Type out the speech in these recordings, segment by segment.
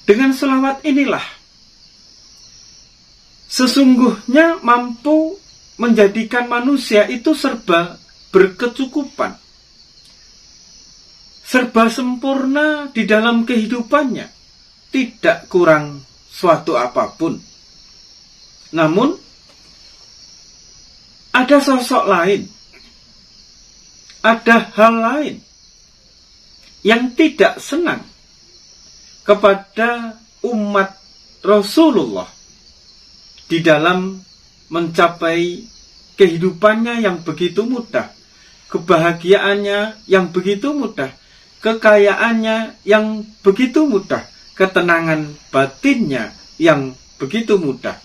Dengan selawat inilah sesungguhnya mampu menjadikan manusia itu serba berkecukupan, serba sempurna di dalam kehidupannya, tidak kurang suatu apapun. Namun ada sosok lain, ada hal lain yang tidak senang kepada umat Rasulullah di dalam mencapai kehidupannya yang begitu mudah, kebahagiaannya yang begitu mudah, kekayaannya yang begitu mudah, ketenangan batinnya yang begitu mudah.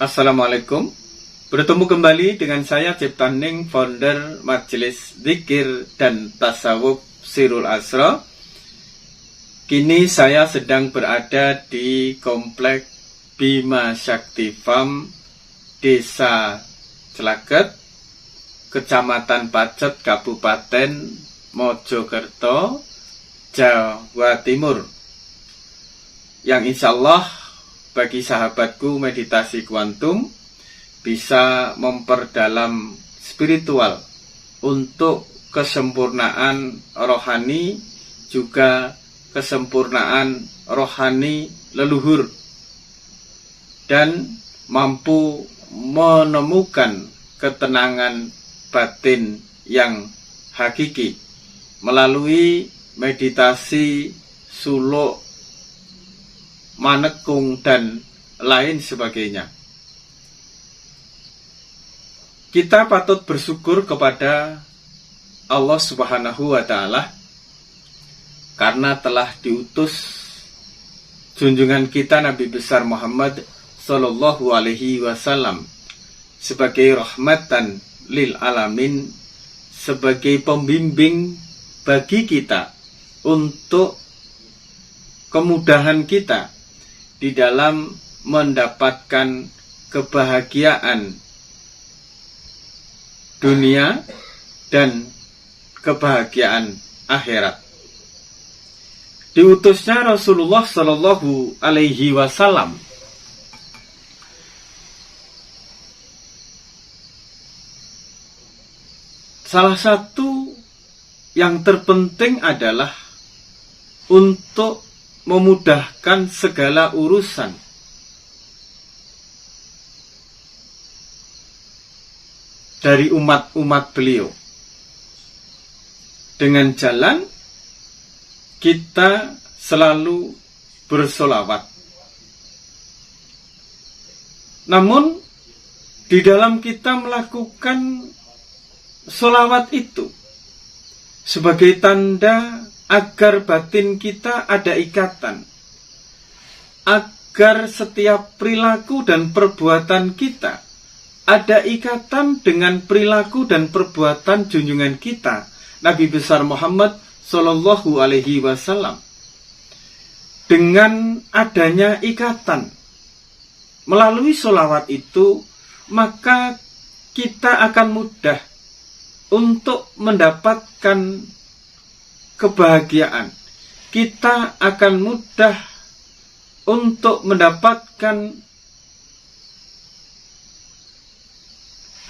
Assalamualaikum. Bertemu kembali dengan saya Ciptaning, founder Majelis Zikir dan Tasawuf Sirul Asra. Kini saya sedang berada di Komplek Bima Shakti Farm, Desa Celaket, Kecamatan Pacet, Kabupaten Mojokerto, Jawa Timur, yang insya Allah bagi sahabatku meditasi kuantum bisa memperdalam spiritual untuk kesempurnaan rohani, juga kesempurnaan rohani leluhur, dan mampu menemukan ketenangan batin yang hakiki melalui meditasi suluk, manekung, dan lain sebagainya. Kita patut bersyukur kepada Allah Subhanahu wa Ta'ala karena telah diutus junjungan kita Nabi besar Muhammad Sallallahu Alaihi Wasallam sebagai rahmatan lil alamin, sebagai pembimbing bagi kita untuk kemudahan kita di dalam mendapatkan kebahagiaan dunia dan kebahagiaan akhirat. Diutusnya Rasulullah Shallallahu Alaihi Wasallam salah satu yang terpenting adalah untuk memudahkan segala urusan dari umat-umat beliau. Dengan jalan kita selalu bersolawat. Namun di dalam kita melakukan solawat itu sebagai tanda agar batin kita ada ikatan, agar setiap perilaku dan perbuatan kita ada ikatan dengan perilaku dan perbuatan junjungan kita Nabi besar Muhammad Sallallahu Alaihi Wasallam. Dengan adanya ikatan melalui sholawat itu, maka kita akan mudah untuk mendapatkan kebahagiaan. Kita akan mudah untuk mendapatkan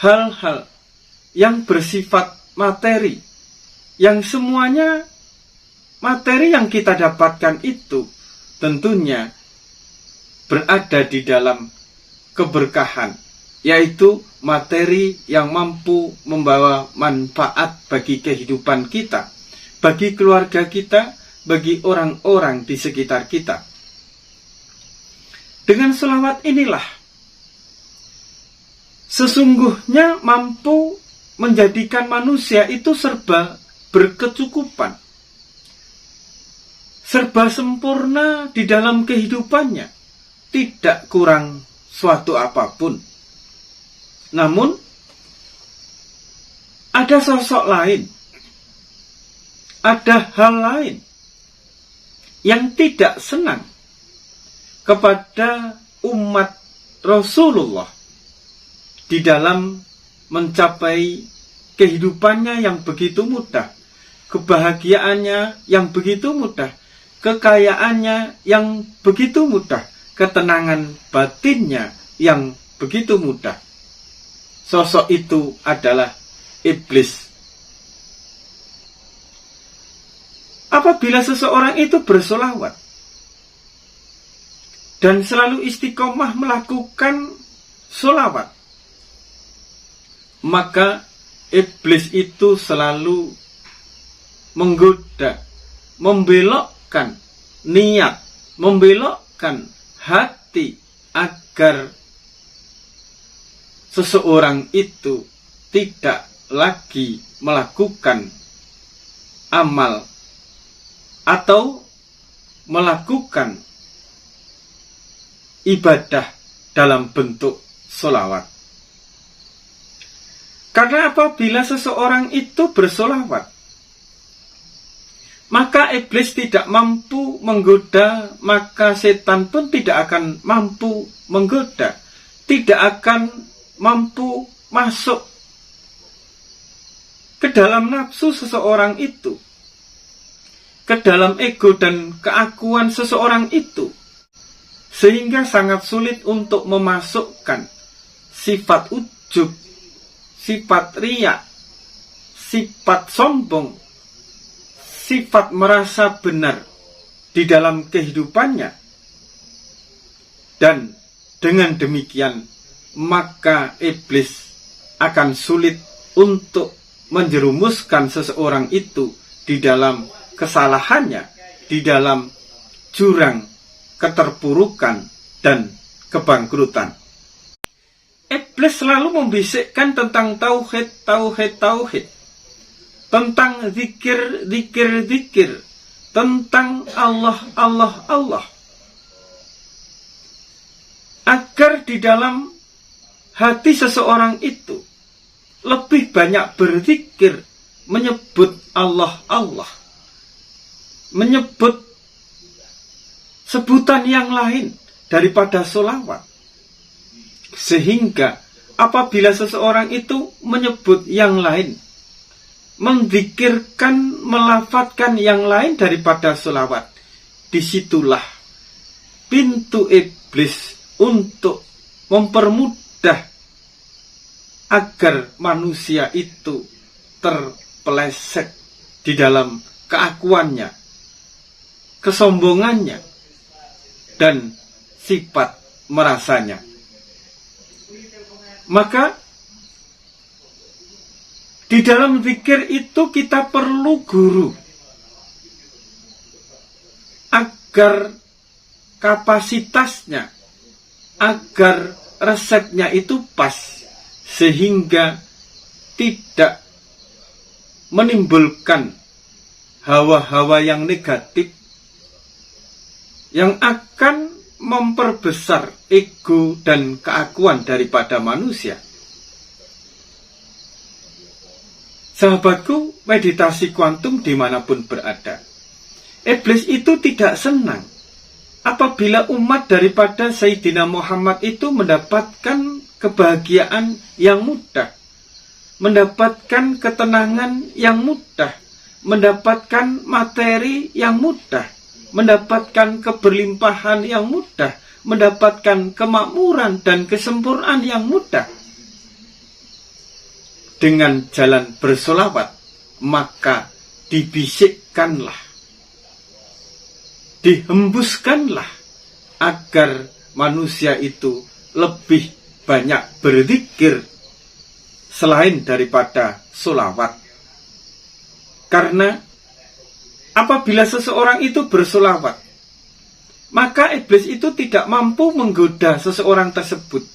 hal-hal yang bersifat materi, yang semuanya materi yang kita dapatkan itu tentunya berada di dalam keberkahan, yaitu materi yang mampu membawa manfaat bagi kehidupan kita, bagi keluarga kita, bagi orang-orang di sekitar kita. Dengan selawat inilah sesungguhnya mampu menjadikan manusia itu serba berkecukupan, serba sempurna di dalam kehidupannya, tidak kurang suatu apapun. Namun ada sosok lain, ada hal lain yang tidak senang kepada umat Rasulullah di dalam mencapai kehidupannya yang begitu mudah, kebahagiaannya yang begitu mudah, kekayaannya yang begitu mudah, ketenangan batinnya yang begitu mudah. Sosok itu adalah iblis. Apabila seseorang itu bersolawat dan selalu istiqomah melakukan solawat, maka iblis itu selalu menggoda, membelokkan niat, membelokkan hati agar seseorang itu tidak lagi melakukan amal atau melakukan ibadah dalam bentuk solawat. Karena apabila seseorang itu bersolawat, maka iblis tidak mampu menggoda, maka setan pun tidak akan mampu menggoda, tidak akan mampu masuk ke dalam nafsu seseorang itu, ke dalam ego dan keakuan seseorang itu, sehingga sangat sulit untuk memasukkan sifat ujub, sifat riya, sifat sombong, sifat merasa benar di dalam kehidupannya. Dan dengan demikian, maka iblis akan sulit untuk menjerumuskan seseorang itu di dalam kesalahannya, di dalam jurang keterpurukan dan kebangkrutan. Iblis selalu membisikkan tentang tauhid, tentang zikir, tentang Allah, agar di dalam hati seseorang itu lebih banyak berzikir, menyebut Allah, menyebut sebutan yang lain daripada sholawat. Sehingga apabila seseorang itu menyebut yang lain, menzikirkan, melafadzkan yang lain daripada sholawat, disitulah pintu iblis untuk mempermudah agar manusia itu terpeleset di dalam keakuannya, kesombongannya, dan sifat merasanya. Maka di dalam zikir itu kita perlu guru agar kapasitasnya, agar resepnya itu pas, sehingga tidak menimbulkan hawa-hawa yang negatif yang akan memperbesar ego dan keakuan daripada manusia. Sahabatku, meditasi kuantum dimanapun berada, iblis itu tidak senang apabila umat daripada Sayyidina Muhammad itu mendapatkan kebahagiaan yang mudah, mendapatkan ketenangan yang mudah, mendapatkan materi yang mudah, mendapatkan keberlimpahan yang mudah, mendapatkan kemakmuran dan kesempurnaan yang mudah. Dengan jalan bersolawat, maka dibisikkanlah, dihembuskanlah agar manusia itu lebih banyak berzikir selain daripada solawat. Karena apabila seseorang itu bersolawat, maka iblis itu tidak mampu menggoda seseorang tersebut,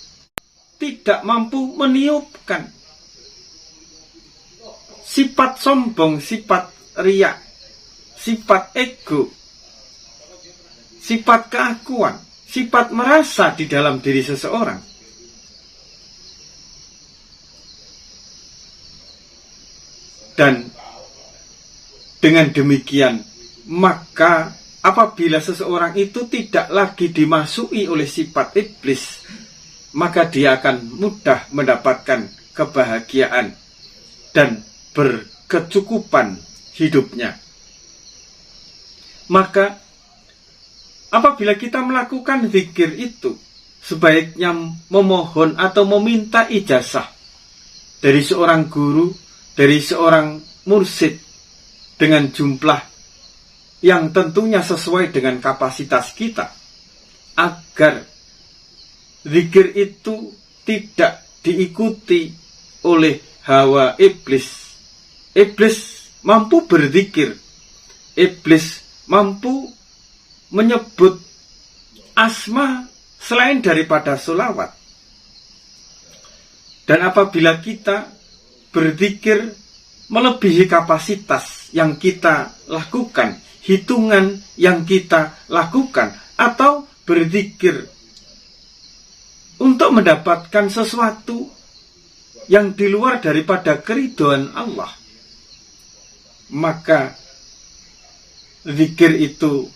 tidak mampu meniupkan sifat sombong, sifat riya, sifat ego, sifat keakuan, sifat merasa di dalam diri seseorang. Dan dengan demikian, maka apabila seseorang itu tidak lagi dimasuki oleh sifat iblis, maka dia akan mudah mendapatkan kebahagiaan dan berkecukupan hidupnya. Maka apabila kita melakukan zikir itu, sebaiknya memohon atau meminta ijazah dari seorang guru, dari seorang mursyid dengan jumlah yang tentunya sesuai dengan kapasitas kita, agar zikir itu tidak diikuti oleh hawa iblis. Iblis mampu berzikir, iblis mampu menyebut asma selain daripada sholawat. Dan apabila kita berzikir melebihi kapasitas yang kita lakukan, hitungan yang kita lakukan, atau berzikir untuk mendapatkan sesuatu yang di luar daripada keridhaan Allah, maka zikir itu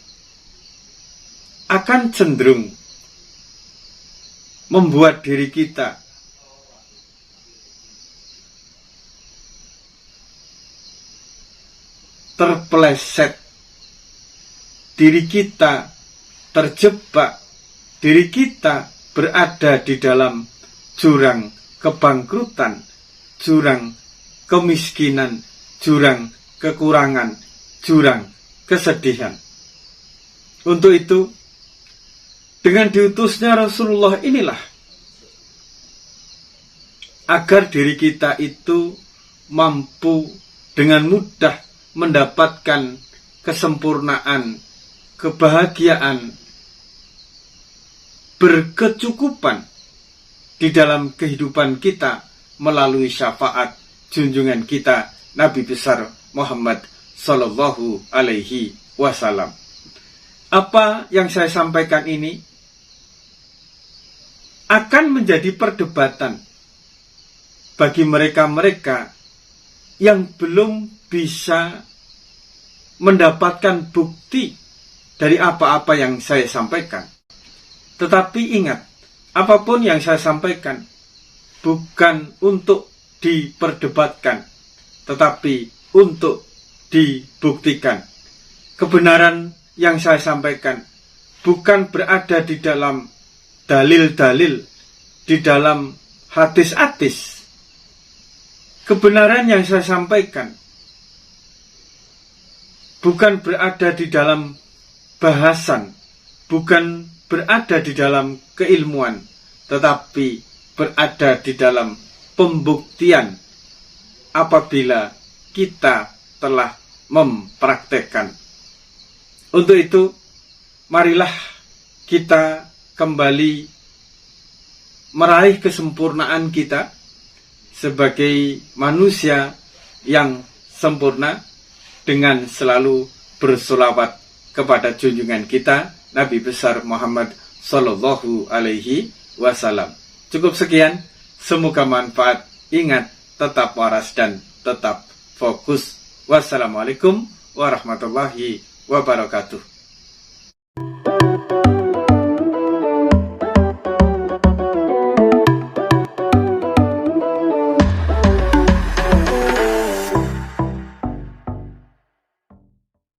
akan cenderung membuat diri kita terpeleset, diri kita terjebak, diri kita berada di dalam jurang kebangkrutan, jurang kemiskinan, jurang kekurangan, jurang kesedihan. Untuk itu, dengan diutusnya Rasulullah inilah agar diri kita itu mampu dengan mudah mendapatkan kesempurnaan, kebahagiaan, berkecukupan di dalam kehidupan kita melalui syafaat junjungan kita Nabi besar Muhammad Sallallahu Alaihi Wasallam. Apa yang saya sampaikan ini akan menjadi perdebatan bagi mereka-mereka yang belum bisa mendapatkan bukti dari apa-apa yang saya sampaikan. Tetapi ingat, apapun yang saya sampaikan bukan untuk diperdebatkan, tetapi untuk dibuktikan. Kebenaran yang saya sampaikan bukan berada di dalam dalil-dalil, di dalam hadis-hadis. Kebenaran yang saya sampaikan bukan berada di dalam bahasan, bukan berada di dalam keilmuan, tetapi berada di dalam pembuktian apabila kita telah mempraktekkan. Untuk itu, marilah kita kembali meraih kesempurnaan kita sebagai manusia yang sempurna dengan selalu bersolawat kepada junjungan kita Nabi besar Muhammad Sallallahu Alaihi Wasallam. Cukup sekian, semoga manfaat. Ingat, tetap waras dan tetap fokus. Wassalamualaikum warahmatullahi wabarakatuh.